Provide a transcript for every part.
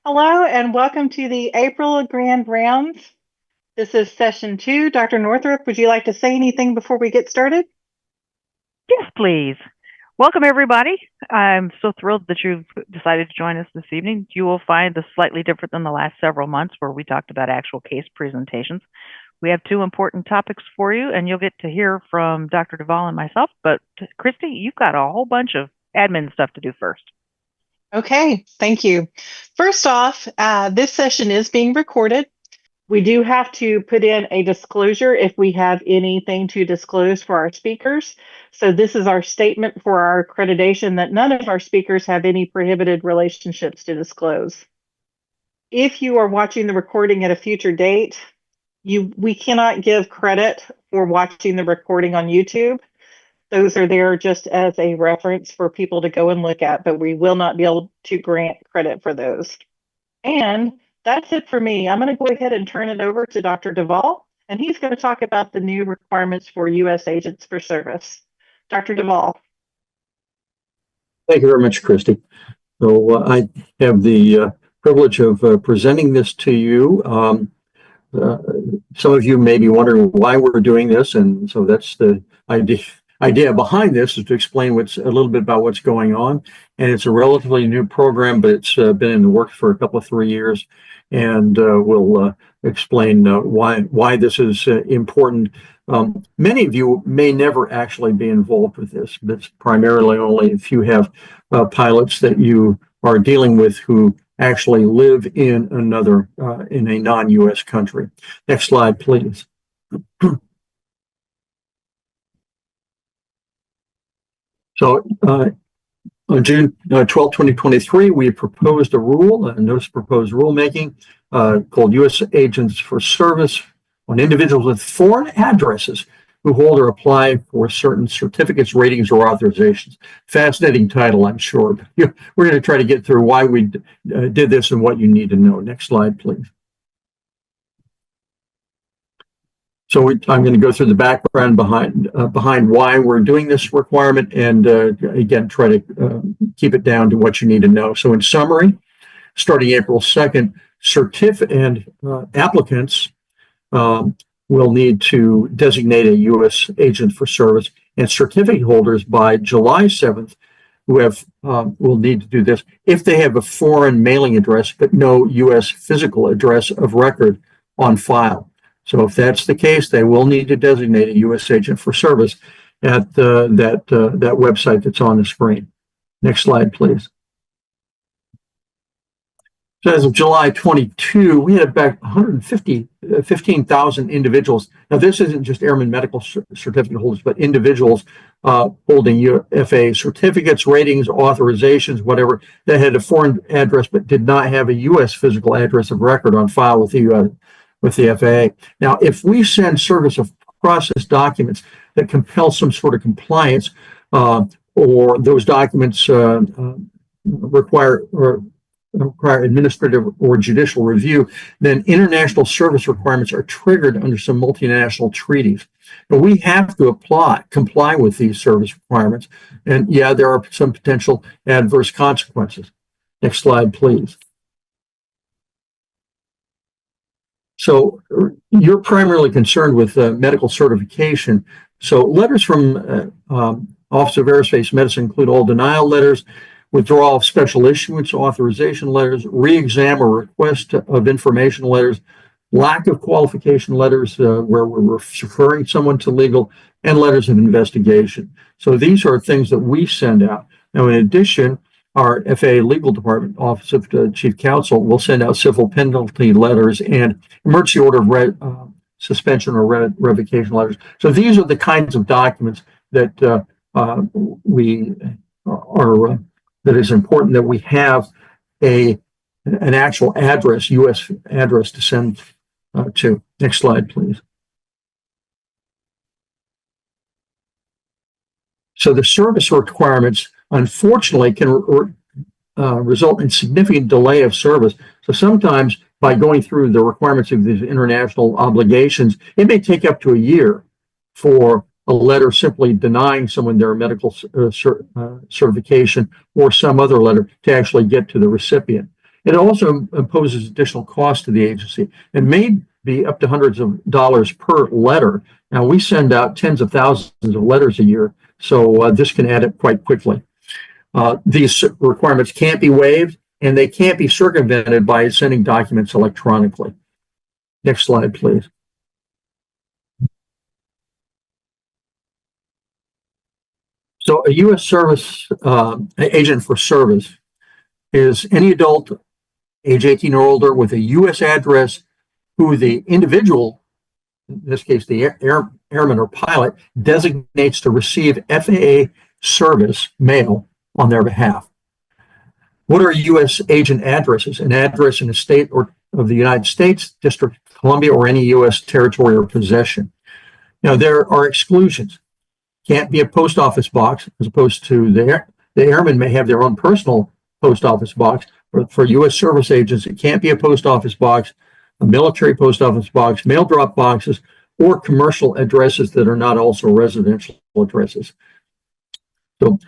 Hello and welcome to the April Grand Rounds. This is session 2. Dr. Northrup, would you like to say anything before we get started? Yes, please. Welcome, everybody. I'm so thrilled that you've decided to join us this evening. You will find this slightly different than the last several months where we talked about actual case presentations. We have two important topics for you, and you'll get to hear from Dr. DeVoll and myself. But Christy, you've got a whole bunch of admin stuff to do first. Okay, thank you. First off, this session is being recorded. We do have to put in a disclosure if we have anything to disclose for our speakers. So this is our statement for our accreditation that none of our speakers have any prohibited relationships to disclose. If you are watching the recording at a future date, we cannot give credit for watching the recording on YouTube. Those are there just as a reference for people to go and look at, but we will not be able to grant credit for those. And that's it for me. I'm going to go ahead and turn it over to Dr. DeVoll, and he's going to talk about the new requirements for U.S. agents for service. Dr. DeVoll. Thank you very much, Christy. So I have the privilege of presenting this to you. Some of you may be wondering why we're doing this, and so that's the idea behind this, is to explain a little bit about what's going on. And it's a relatively new program, but it's been in the works for a couple of 3 years, and we'll explain why this is important. Many of you may never actually be involved with this, but it's primarily only if you have pilots that you are dealing with who actually live in in a non-U.S. country. Next slide, please. So on June 12, 2023, we proposed a rule, a notice of proposed rulemaking called U.S. Agents for Service on individuals with foreign addresses who hold or apply for certain certificates, ratings, or authorizations. Fascinating title, I'm sure. We're going to try to get through why we did this and what you need to know. Next slide, please. So I'm going to go through the background behind why we're doing this requirement, and again, try to keep it down to what you need to know. So in summary, starting April 2nd, applicants will need to designate a U.S. agent for service, and certificate holders by July 7th will need to do this if they have a foreign mailing address but no U.S. physical address of record on file. So if that's the case, they will need to designate a U.S. agent for service at that website that's on the screen. Next slide, please. So as of July 22, we had about 15,000 individuals. Now, this isn't just airman medical certificate holders, but individuals holding FAA certificates, ratings, authorizations, whatever, that had a foreign address but did not have a U.S. physical address of record on file with the FAA. Now, if we send service of process documents that compel some sort of compliance, or those documents require administrative or judicial review, then international service requirements are triggered under some multinational treaties. But we have to comply with these service requirements. And yeah, there are some potential adverse consequences. Next slide, please. So you're primarily concerned with medical certification. So letters from Office of Aerospace Medicine include all denial letters, withdrawal of special issuance authorization letters, re-exam or request of information letters, lack of qualification letters where we're referring someone to legal, and letters of investigation. So these are things that we send out. Now, in addition, our FAA Legal Department, Office of Chief Counsel, will send out civil penalty letters and emergency order of suspension or revocation letters. So these are the kinds of documents that that is important that we have an actual address, U.S. address to send to. Next slide, please. So the service requirements, unfortunately, can result in significant delay of service. So sometimes by going through the requirements of these international obligations, it may take up to a year for a letter simply denying someone their medical certification or some other letter to actually get to the recipient. It also imposes additional cost to the agency and may be up to hundreds of dollars per letter. Now, we send out tens of thousands of letters a year, so this can add up quite quickly. These requirements can't be waived, and they can't be circumvented by sending documents electronically. Next slide, please. So a U.S. service agent for service is any adult age 18 or older with a U.S. address who the individual, in this case the airman or pilot, designates to receive FAA service mail on their behalf. What are U.S. agent addresses? An address in a state or of the United States, District of Columbia, or any U.S. territory or possession. Now, there are exclusions. Can't be a post office box, as opposed to the airmen may have their own personal post office box. For U.S. service agents, it can't be a post office box, a military post office box, mail drop boxes, or commercial addresses that are not also residential addresses. So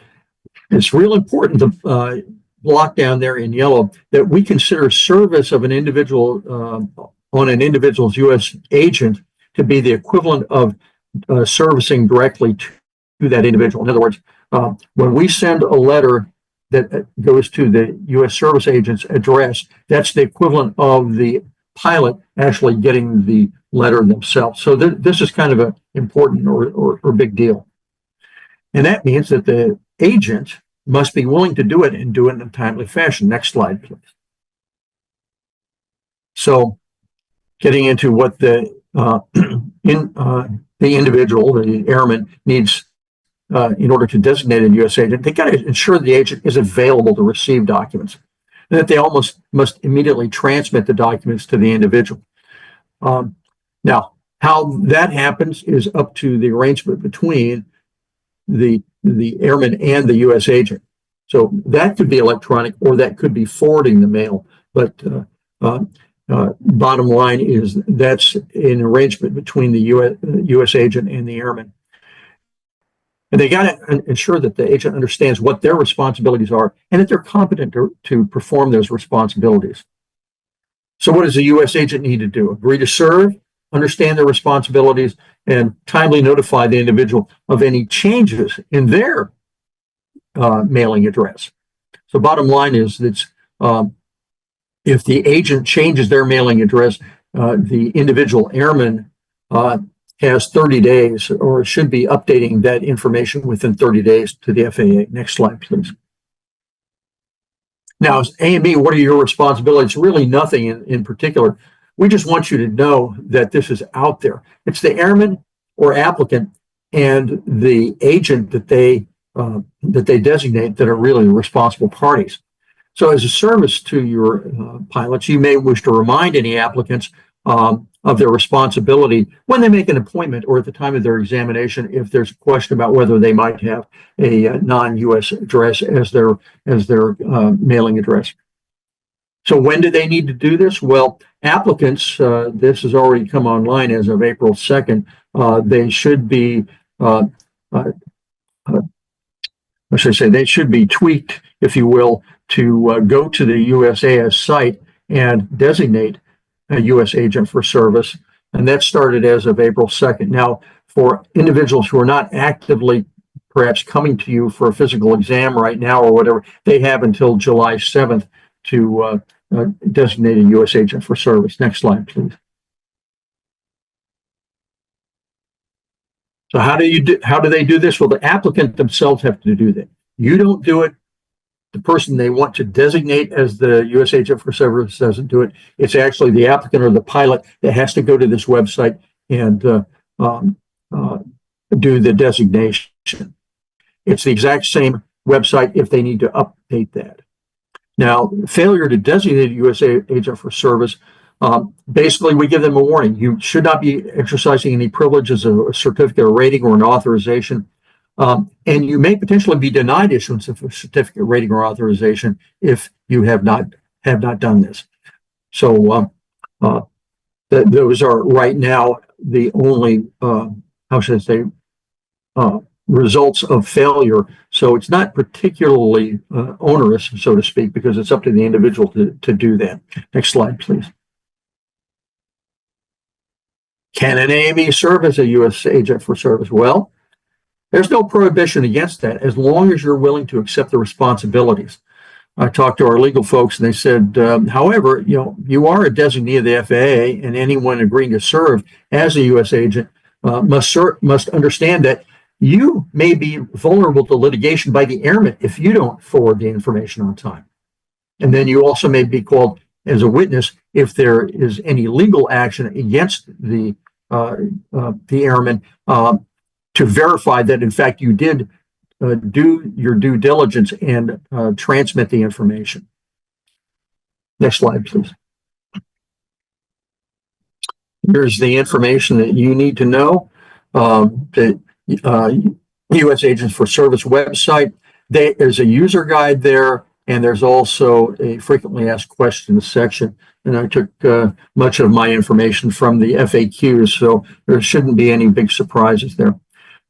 it's real important to block down there in yellow that we consider service of an individual on an individual's U.S. agent to be the equivalent of servicing directly to that individual. In other words, when we send a letter that goes to the U.S. service agent's address, that's the equivalent of the pilot actually getting the letter themselves. So this is kind of an important or big deal. And that means that the agent must be willing to do it and do it in a timely fashion. Next slide, please. So getting into what the individual, the airman, needs in order to designate a U.S. agent, they got to ensure the agent is available to receive documents, and that they almost must immediately transmit the documents to the individual. Now, how that happens is up to the arrangement between the airman and the U.S. agent. So that could be electronic, or that could be forwarding the mail. But bottom line is that's an arrangement between the U.S. agent and the airman. And they got to ensure that the agent understands what their responsibilities are and that they're competent to perform those responsibilities. So what does a U.S. agent need to do? Agree to serve, understand their responsibilities, and timely notify the individual of any changes in their mailing address. So bottom line is that if the agent changes their mailing address, the individual airman has 30 days or should be updating that information within 30 days to the FAA. Next slide, please. Now, as AME, what are your responsibilities? Really nothing in particular. We just want you to know that this is out there. It's the airman or applicant and the agent that they designate that are really the responsible parties. So as a service to your pilots, you may wish to remind any applicants of their responsibility when they make an appointment or at the time of their examination if there's a question about whether they might have a non-U.S. address as their mailing address. So when do they need to do this? Well, applicants, this has already come online as of April 2nd. They should be, they should be tweaked, if you will, to go to the USAS site and designate a U.S. agent for service. And that started as of April 2nd. Now, for individuals who are not actively perhaps coming to you for a physical exam right now or whatever, they have until July 7th to designate a U.S. agent for service. Next slide, please. So how do they do this? Well, the applicant themselves have to do that. You don't do it. The person they want to designate as the U.S. agent for service doesn't do it. It's actually the applicant or the pilot that has to go to this website and do the designation. It's the exact same website if they need to update that. Now, failure to designate a U.S. agent for service, basically we give them a warning. You should not be exercising any privileges of a certificate, a rating, or an authorization. And you may potentially be denied issuance of a certificate, rating, or authorization if you have not done this. So those are right now the only results of failure. So it's not particularly onerous, so to speak, because it's up to the individual to do that. Next slide, please. Can an AME serve as a U.S. agent for service? Well, there's no prohibition against that as long as you're willing to accept the responsibilities. I talked to our legal folks and they said, however, you are a designee of the FAA, and anyone agreeing to serve as a U.S. agent must understand that you may be vulnerable to litigation by the airmen if you don't forward the information on time. And then you also may be called as a witness if there is any legal action against the airmen to verify that, in fact, you did do your due diligence and transmit the information. Next slide, please. Here's the information that you need to know. The U.S. Agents for Service website. There's a user guide there, and there's also a frequently asked questions section. And I took much of my information from the FAQs, so there shouldn't be any big surprises there.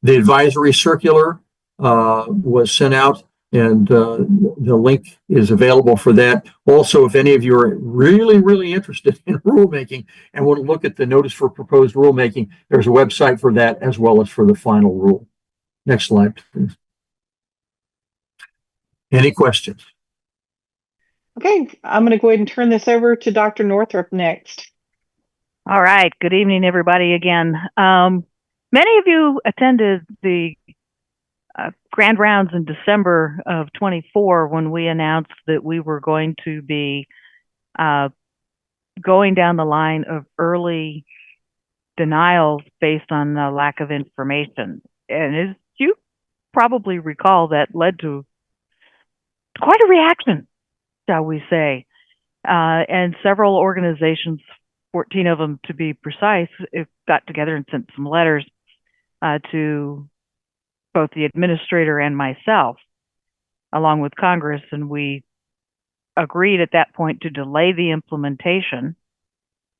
The advisory circular was sent out, and the link is available for that. Also, if any of you are really, really interested in rulemaking and want to look at the notice for proposed rulemaking, there's a website for that as well as for the final rule. Next slide, please. Any questions? Okay, I'm going to go ahead and turn this over to Dr. Northrup next. All right. Good evening, everybody, again. Many of you attended the grand rounds in December of 24 when we announced that we were going to be going down the line of early denials based on the lack of information. And as you probably recall, that led to quite a reaction, shall we say. And several organizations, 14 of them to be precise, got together and sent some letters to both the administrator and myself, along with Congress, and we agreed at that point to delay the implementation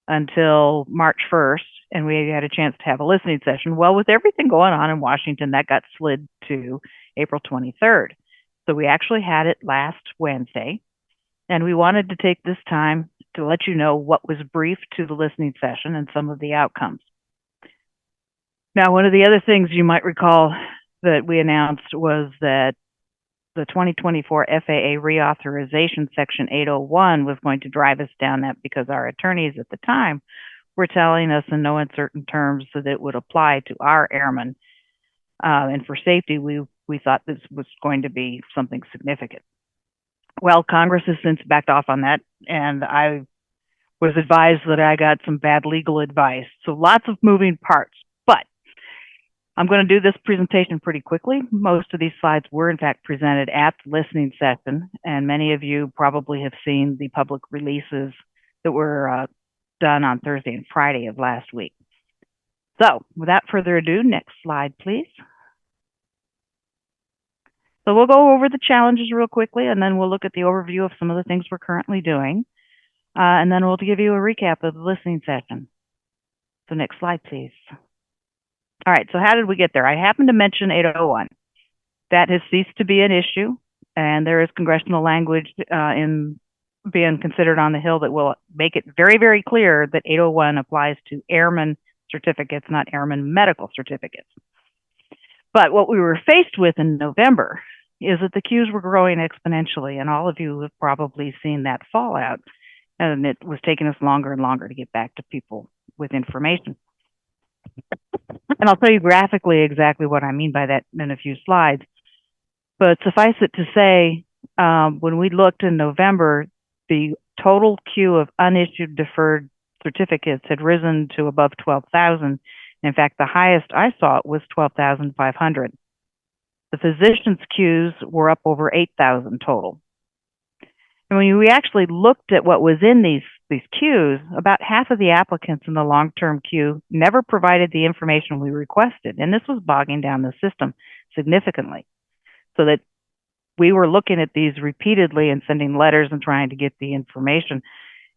until March 1st, and we had a chance to have a listening session. Well, with everything going on in Washington, that got slid to April 23rd. So we actually had it last Wednesday, and we wanted to take this time to let you know what was briefed to the listening session and some of the outcomes. Now, one of the other things you might recall that we announced was that the 2024 FAA reauthorization section 801 was going to drive us down that because our attorneys at the time were telling us in no uncertain terms that it would apply to our airmen. And for safety, we thought this was going to be something significant. Well, Congress has since backed off on that, and I was advised that I got some bad legal advice. So lots of moving parts, but I'm going to do this presentation pretty quickly. Most of these slides were in fact presented at the listening session, and many of you probably have seen the public releases that were done on Thursday and Friday of last week. So without further ado, next slide, please. So we'll go over the challenges real quickly, and then we'll look at the overview of some of the things we're currently doing. And then we'll give you a recap of the listening session. So next slide, please. All right, so how did we get there? I happened to mention 801. That has ceased to be an issue, and there is congressional language in being considered on the Hill that will make it very, very clear that 801 applies to airman certificates, not airman medical certificates. But what we were faced with in November is that the queues were growing exponentially, and all of you have probably seen that fallout, and it was taking us longer and longer to get back to people with information. And I'll tell you graphically exactly what I mean by that in a few slides. But suffice it to say, when we looked in November, the total queue of unissued deferred certificates had risen to above 12,000. In fact, the highest I saw was 12,500. The physicians' queues were up over 8,000 total. And when we actually looked at what was in these queues, about half of the applicants in the long-term queue never provided the information we requested. And this was bogging down the system significantly. So that we were looking at these repeatedly and sending letters and trying to get the information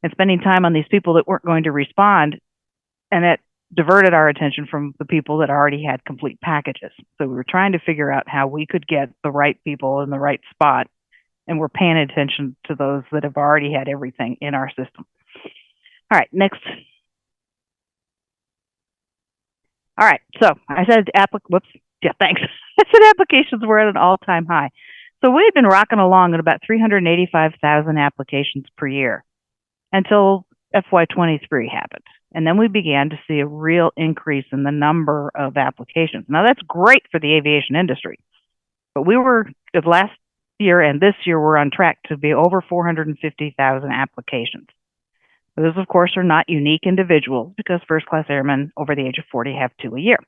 and spending time on these people that weren't going to respond. And at diverted our attention from the people that already had complete packages. So we were trying to figure out how we could get the right people in the right spot, and we're paying attention to those that have already had everything in our system. All right, next. All right, so I said thanks. I said applications were at an all-time high. So we had been rocking along at about 385,000 applications per year until FY23 happened. And then we began to see a real increase in the number of applications. Now that's great for the aviation industry, but we were, last year and this year, we're on track to be over 450,000 applications. Those, of course, are not unique individuals because first-class airmen over the age of 40 have 2 a year.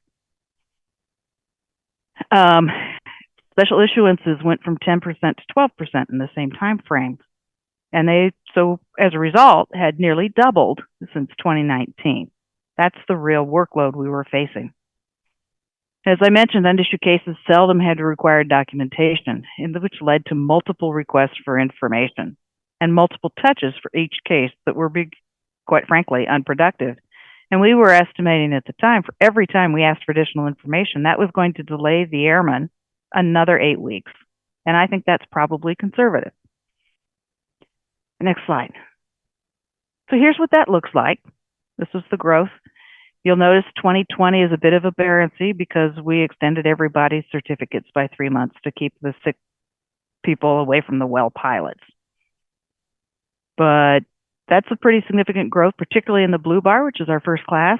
Special issuances went from 10% to 12% in the same time frame. And so as a result, had nearly doubled since 2019. That's the real workload we were facing. As I mentioned, unissued cases seldom had to require documentation, which led to multiple requests for information and multiple touches for each case that were, quite frankly, unproductive. And we were estimating at the time, for every time we asked for additional information, that was going to delay the airman another 8 weeks. And I think that's probably conservative. Next slide. So here's what that looks like. This was the growth. You'll notice 2020 is a bit of a aberrancy because we extended everybody's certificates by 3 months to keep the sick people away from the well pilots. But that's a pretty significant growth, particularly in the blue bar, which is our first class.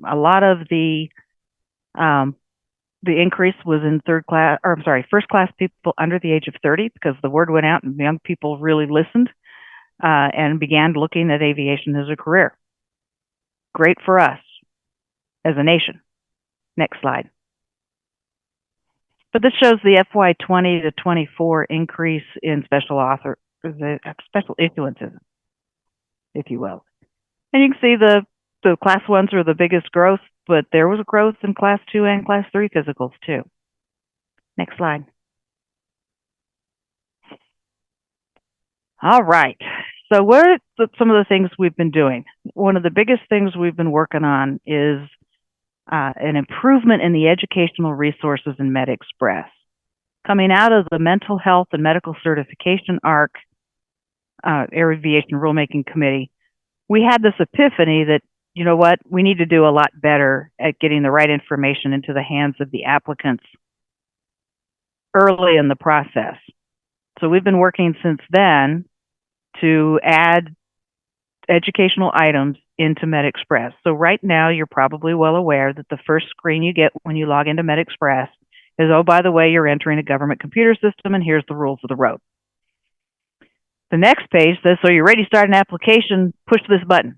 A lot of the increase was in first class people under the age of 30, because the word went out and young people really listened and began looking at aviation as a career. Great for us as a nation. Next slide. But this shows the FY20 to 24 increase in special issuances, if you will. And you can see the class 1s were the biggest growth, but there was growth in class 2 and class 3 physicals too. Next slide. All right. So what are some of the things we've been doing? One of the biggest things we've been working on is an improvement in the educational resources in MedXpress. Coming out of the mental health and medical certification ARC, Aviation Rulemaking Committee, we had this epiphany that, you know what, we need to do a lot better at getting the right information into the hands of the applicants early in the process. So we've been working since then to add educational items into MedXpress. So right now, you're probably well aware that the first screen you get when you log into MedXpress is, oh, by the way, you're entering a government computer system and here's the rules of the road. The next page says, so you're ready to start an application, push this button.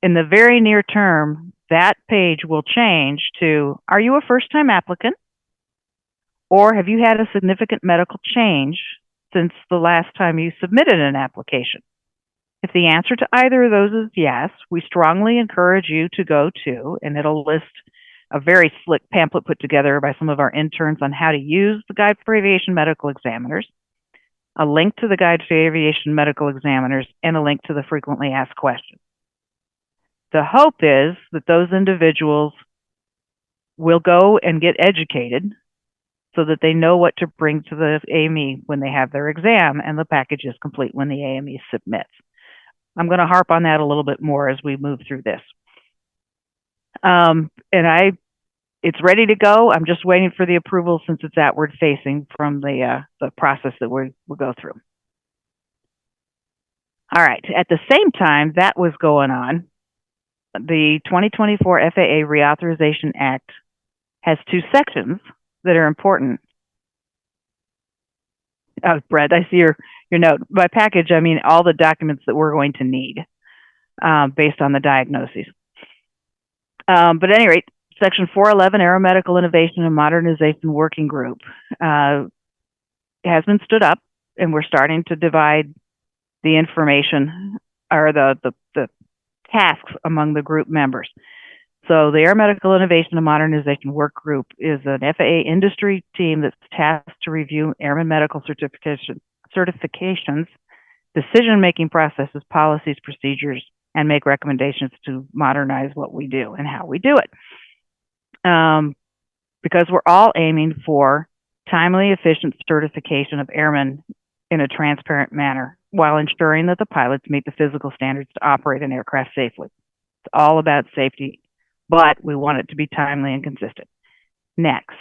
In the very near term, that page will change to, are you a first-time applicant? Or have you had a significant medical change since the last time you submitted an application? If the answer to either of those is yes, we strongly encourage you to go to, and it'll list a very slick pamphlet put together by some of our interns on how to use the Guide for Aviation Medical Examiners, a link to the Guide to Aviation Medical Examiners, and a link to the frequently asked questions. The hope is that those individuals will go and get educated so that they know what to bring to the AME when they have their exam and the package is complete when the AME submits. I'm going to harp on that a little bit more as we move through this. It's ready to go. I'm just waiting for the approval since it's outward facing from the process that we'll go through. All right. At the same time that was going on, the 2024 FAA Reauthorization Act has 2 sections that are important. Oh, Brett, I see your note. By package, I mean all the documents that we're going to need based on the diagnoses. But at any rate, Section 411, Aeromedical Innovation and Modernization Working Group has been stood up, and we're starting to divide the information or the tasks among the group members. So the Aeromedical Innovation and Modernization Work Group is an FAA industry team that's tasked to review airman medical certifications, decision-making processes, policies, procedures, and make recommendations to modernize what we do and how we do it. Because we're all aiming for timely, efficient certification of airmen in a transparent manner while ensuring that the pilots meet the physical standards to operate an aircraft safely. It's all about safety, but we want it to be timely and consistent. Next.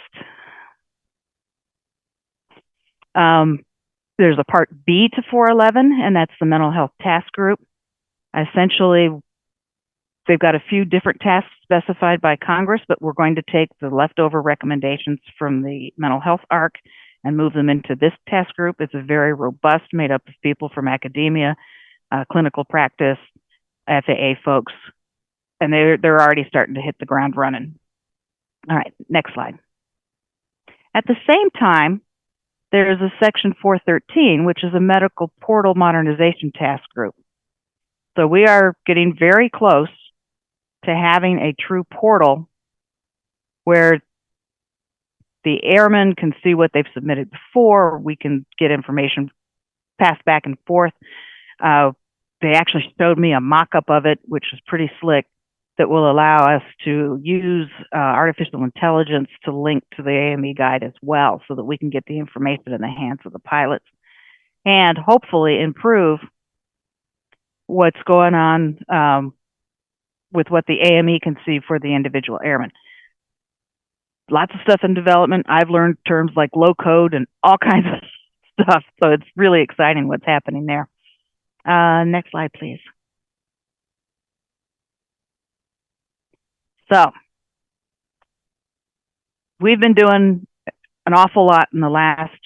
There's a part B to 411, and that's the mental health task group. Essentially, they've got a few different tasks specified by Congress, but we're going to take the leftover recommendations from the mental health ARC and move them into this task group. It's a very robust, made up of people from academia, clinical practice, FAA folks, and they're already starting to hit the ground running. All right, next slide. At the same time, there's a section 413, which is a medical portal modernization task group. So we are getting very close to having a true portal where the airmen can see what they've submitted before. We can get information passed back and forth. They actually showed me a mock-up of it, which is pretty slick, that will allow us to use artificial intelligence to link to the AME guide as well, so that we can get the information in the hands of the pilots and hopefully improve what's going on with what the AME can see for the individual airman. Lots of stuff in development. I've learned terms like low code and all kinds of stuff, so it's really exciting what's happening there. Next slide, please. So we've been doing an awful lot in the last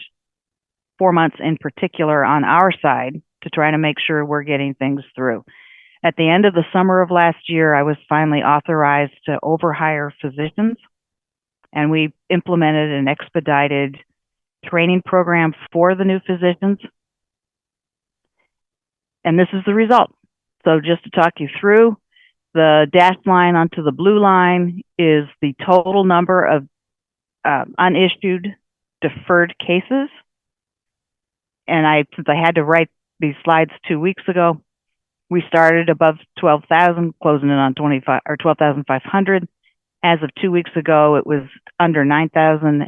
4 months in particular on our side to try to make sure we're getting things through. At the end of the summer of last year, I was finally authorized to overhire physicians, and we implemented an expedited training program for the new physicians. And this is the result. So just to talk you through, the dashed line onto the blue line is the total number of unissued deferred cases. And since I had to write these slides 2 weeks ago, we started above 12,000, closing in on 12,500. As of 2 weeks ago, it was under 9,000,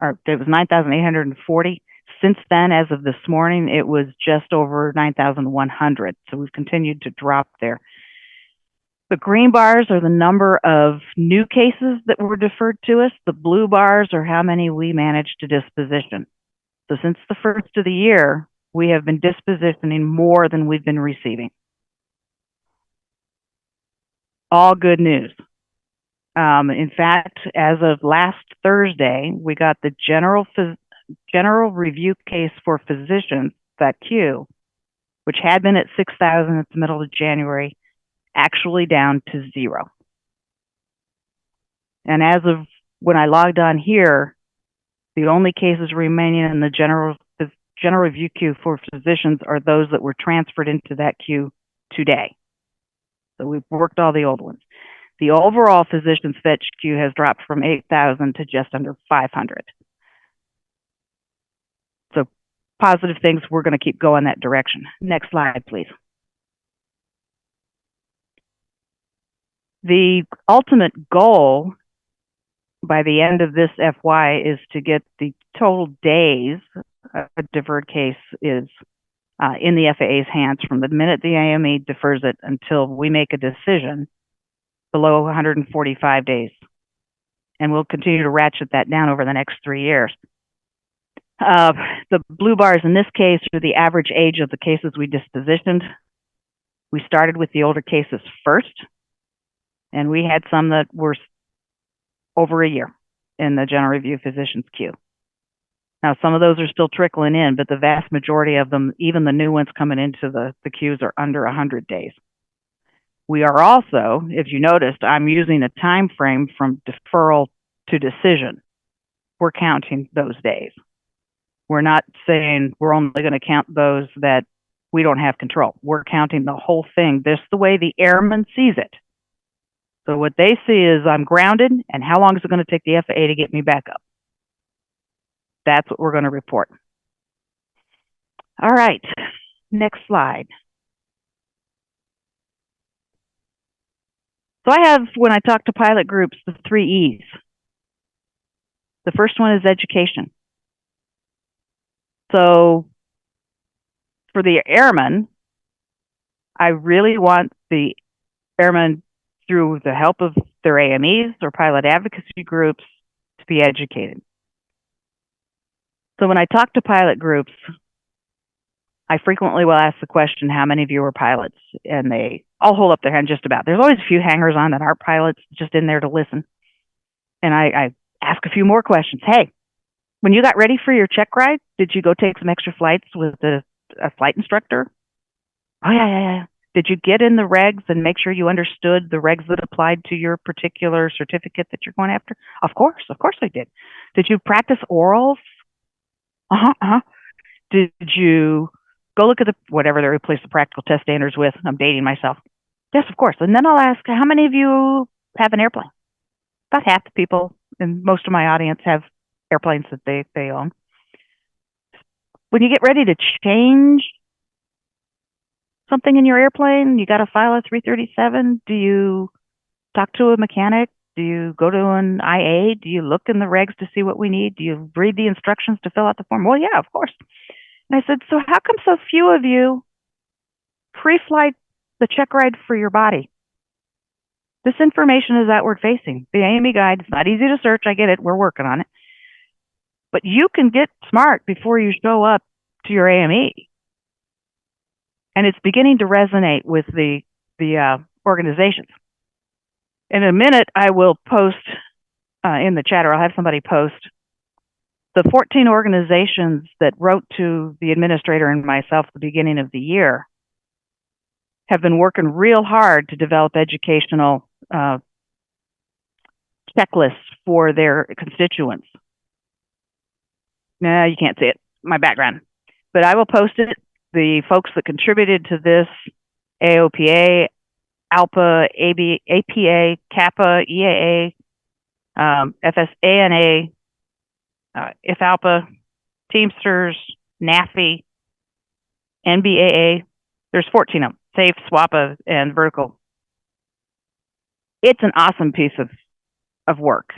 or it was 9,840. Since then, as of this morning, it was just over 9,100. So we've continued to drop there. The green bars are the number of new cases that were deferred to us. The blue bars are how many we managed to disposition. So since the first of the year, we have been dispositioning more than we've been receiving. All good news. In fact, as of last Thursday, we got the general review case for physicians, that queue, which had been at 6,000 at the middle of January, actually down to 0. And as of when I logged on here, the only cases remaining in the general review queue for physicians are those that were transferred into that queue today. So we've worked all the old ones. The overall physicians fetch queue has dropped from 8,000 to just under 500. So positive things, we're going to keep going that direction. Next slide, please. The ultimate goal by the end of this FY is to get the total days a deferred case is in the FAA's hands from the minute the AME defers it until we make a decision below 145 days. And we'll continue to ratchet that down over the next 3 years. The blue bars in this case are the average age of the cases we dispositioned. We started with the older cases first, and we had some that were over a year in the general review physician's queue. Now, some of those are still trickling in, but the vast majority of them, even the new ones coming into the queues, are under 100 days. We are also, if you noticed, I'm using a time frame from deferral to decision. We're counting those days. We're not saying we're only going to count those that we don't have control. We're counting the whole thing. This is the way the airman sees it. So what they see is I'm grounded, and how long is it going to take the FAA to get me back up? That's what we're going to report. All right, next slide. So I have, when I talk to pilot groups, the 3 E's. The first one is education. So for the airmen, I really want the airmen, through the help of their AMEs or pilot advocacy groups, to be educated. So when I talk to pilot groups, I frequently will ask the question, how many of you are pilots? And they all hold up their hand just about. There's always a few hangers on that aren't pilots, just in there to listen. And I ask a few more questions. Hey, when you got ready for your check ride, did you go take some extra flights with a flight instructor? Oh, yeah. Did you get in the regs and make sure you understood the regs that applied to your particular certificate that you're going after? Of course I did. Did you practice orals? Did you go look at whatever they replaced the practical test standards with? I'm dating myself. Yes, of course. And then I'll ask, how many of you have an airplane? About half the people in most of my audience have airplanes that they own. When you get ready to change something in your airplane, you got to file a 337. Do you talk to a mechanic? Do you go to an IA? Do you look in the regs to see what we need? Do you read the instructions to fill out the form? Well, yeah, of course. And I said, so how come so few of you pre-flight the check ride for your body? This information is outward facing. The AME guide, it's not easy to search. I get it. We're working on it. But you can get smart before you show up to your AME. And it's beginning to resonate with the organizations. In a minute, I will post in the chat, or I'll have somebody post the 14 organizations that wrote to the administrator and myself at the beginning of the year have been working real hard to develop educational checklists for their constituents. No, you can't see it, my background. But I will post it. The folks that contributed to this, AOPA, ALPA, APA, CAPA, EAA, FSANA, IFALPA, Teamsters, NAFI, NBAA. There's 14 of them, SAFE, SWAPA, and Vertical. It's an awesome piece of work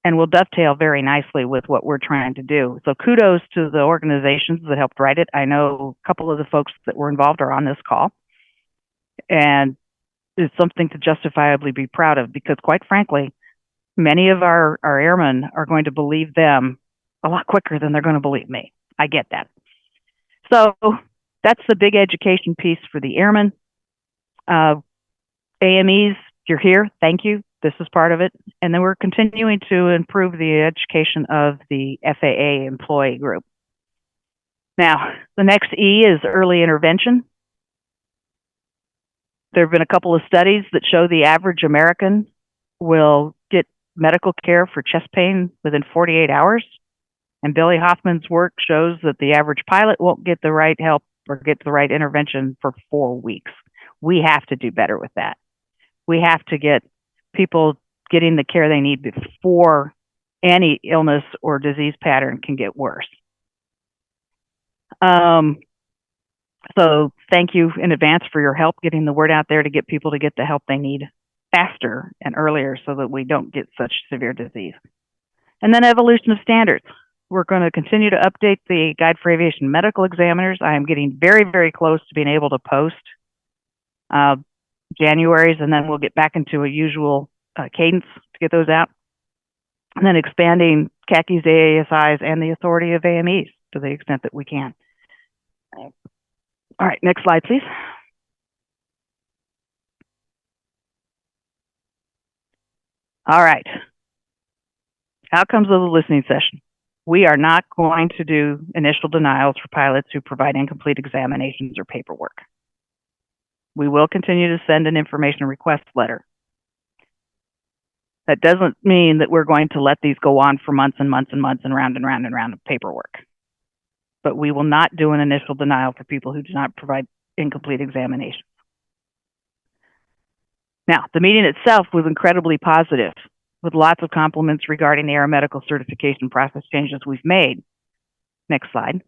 and will dovetail very nicely with what we're trying to do. So kudos to the organizations that helped write it. I know a couple of the folks that were involved are on this call. And it's something to justifiably be proud of, because quite frankly, many of our airmen are going to believe them a lot quicker than they're going to believe me. I get that. So that's the big education piece for the airmen. AMEs, you're here. Thank you. This is part of it. And then we're continuing to improve the education of the FAA employee group. Now, the next E is early intervention. There have been a couple of studies that show the average American will get medical care for chest pain within 48 hours. And Billy Hoffman's work shows that the average pilot won't get the right help or get the right intervention for 4 weeks. We have to do better with that. We have to get people getting the care they need before any illness or disease pattern can get worse. So thank you in advance for your help getting the word out there to get people to get the help they need faster and earlier so that we don't get such severe disease. And then evolution of standards. We're going to continue to update the Guide for Aviation Medical Examiners. I am getting very, very close to being able to post January's, and then we'll get back into a usual cadence to get those out. And then expanding CACI's, AASI's, and the authority of AMEs to the extent that we can. All right, next slide, please. All right. Outcomes of the listening session. We are not going to do initial denials for pilots who provide incomplete examinations or paperwork. We will continue to send an information request letter. That doesn't mean that we're going to let these go on for months and months and months and round and round and round of paperwork. But we will not do an initial denial for people who do not provide incomplete examinations. Now, the meeting itself was incredibly positive, with lots of compliments regarding the aeromedical certification process changes we've made. Next slide.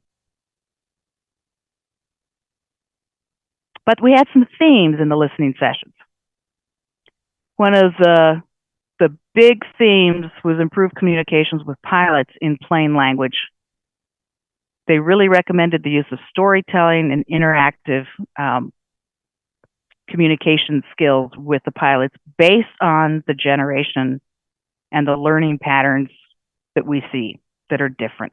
But we had some themes in the listening sessions. One of the big themes was improved communications with pilots in plain language. They really recommended the use of storytelling and interactive communication skills with the pilots based on the generation and the learning patterns that we see that are different.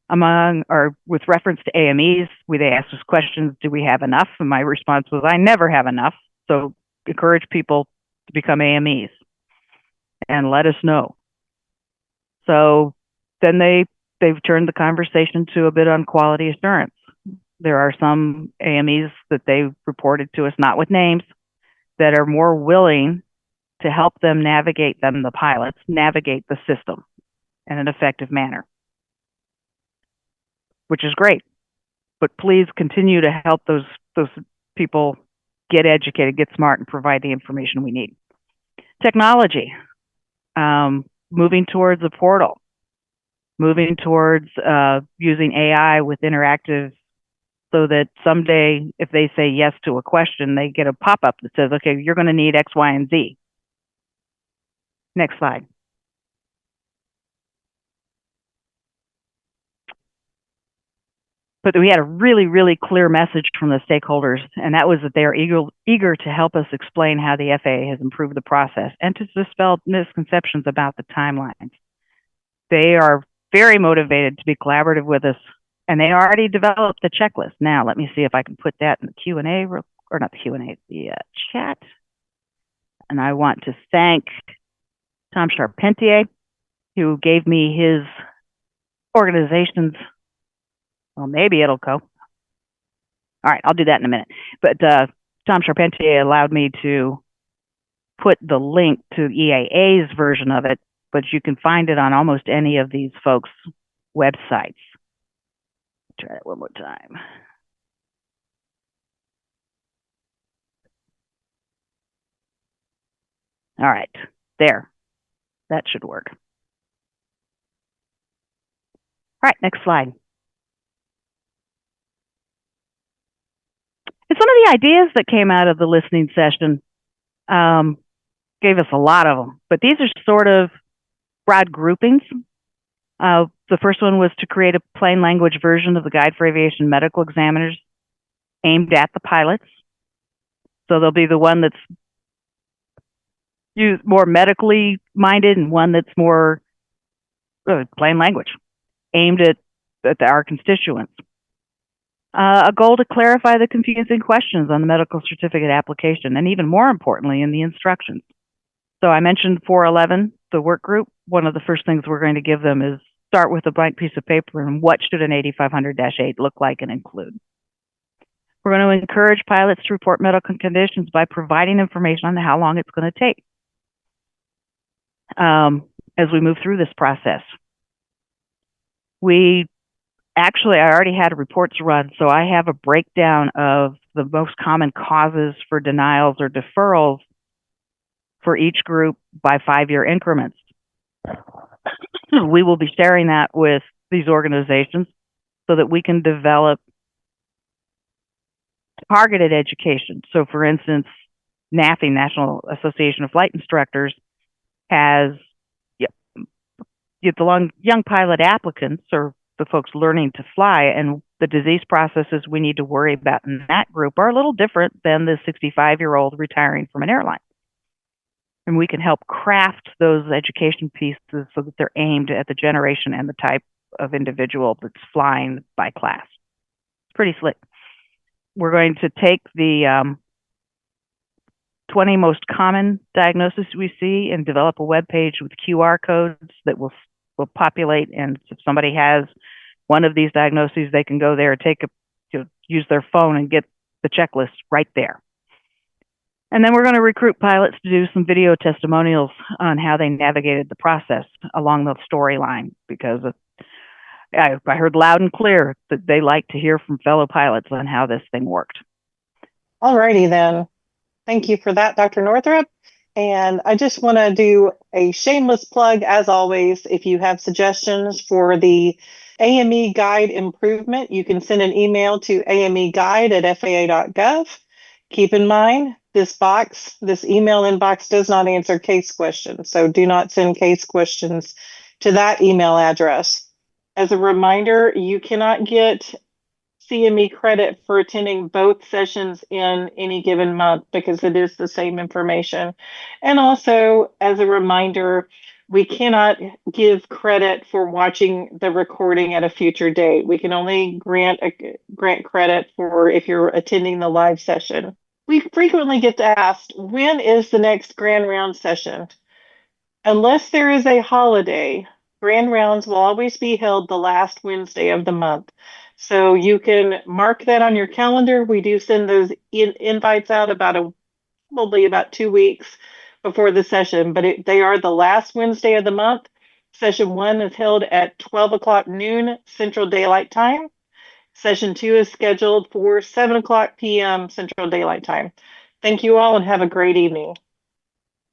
With reference to AMEs, they asked us questions, do we have enough? And my response was, I never have enough. So encourage people to become AMEs and let us know. So then they've turned the conversation to a bit on quality assurance. There are some AMEs that they reported to us, not with names, that are more willing to help them the pilots navigate the system in an effective manner, which is great. But please continue to help those people get educated, get smart, and provide the information we need. Technology, moving towards a portal, moving towards using AI with interactive, so that someday if they say yes to a question, they get a pop-up that says, okay, you're going to need X, Y, and Z. Next slide. But we had a really, really clear message from the stakeholders, and that was that they are eager to help us explain how the FAA has improved the process and to dispel misconceptions about the timelines. They are very motivated to be collaborative with us, and they already developed the checklist. Now, let me see if I can put that in the Q&A, or not the Q&A, the chat. And I want to thank Tom Charpentier, who gave me his organization's, well, maybe it'll go. All right, I'll do that in a minute. But Tom Charpentier allowed me to put the link to EAA's version of it, but you can find it on almost any of these folks' websites. Try that one more time. All right, there. That should work. All right, next slide. And some of the ideas that came out of the listening session gave us a lot of them, but these are sort of broad groupings. The first one was to create a plain language version of the Guide for Aviation Medical Examiners aimed at the pilots. So there'll be the one that's more medically minded and one that's more plain language, aimed at our constituents. A goal to clarify the confusing questions on the medical certificate application, and even more importantly, in the instructions. So I mentioned 411, the work group. One of the first things we're going to give them is start with a blank piece of paper and what should an 8500-8 look like and include. We're going to encourage pilots to report medical conditions by providing information on how long it's going to take as we move through this process. I already had reports run, so I have a breakdown of the most common causes for denials or deferrals for each group by 5-year increments. We will be sharing that with these organizations so that we can develop targeted education. So for instance, NAFI, National Association of Flight Instructors, has the young pilot applicants, or the folks learning to fly, and the disease processes we need to worry about in that group are a little different than the 65-year-old retiring from an airline. And we can help craft those education pieces so that they're aimed at the generation and the type of individual that's flying by class. It's pretty slick. We're going to take the 20 most common diagnoses we see and develop a web page with QR codes that will populate. And if somebody has one of these diagnoses, they can go there, use their phone and get the checklist right there. And then we're going to recruit pilots to do some video testimonials on how they navigated the process along the storyline, because I heard loud and clear that they like to hear from fellow pilots on how this thing worked. All righty then. Thank you for that, Dr. Northrup. And I just want to do a shameless plug, as always. If you have suggestions for the AME guide improvement, you can send an email to ameguide@faa.gov. Keep in mind, this box, this email inbox does not answer case questions. So do not send case questions to that email address. As a reminder, you cannot get CME credit for attending both sessions in any given month because it is the same information. And also, as a reminder, we cannot give credit for watching the recording at a future date. We can only grant credit for if you're attending the live session. We frequently get asked, when is the next Grand Round session? Unless there is a holiday, Grand Rounds will always be held the last Wednesday of the month. So you can mark that on your calendar. We do send those invites out probably about 2 weeks before the session, but they are the last Wednesday of the month. Session 1 is held at 12 o'clock noon Central Daylight Time. Session 2 is scheduled for 7 o'clock p.m. Central Daylight Time. Thank you all and have a great evening.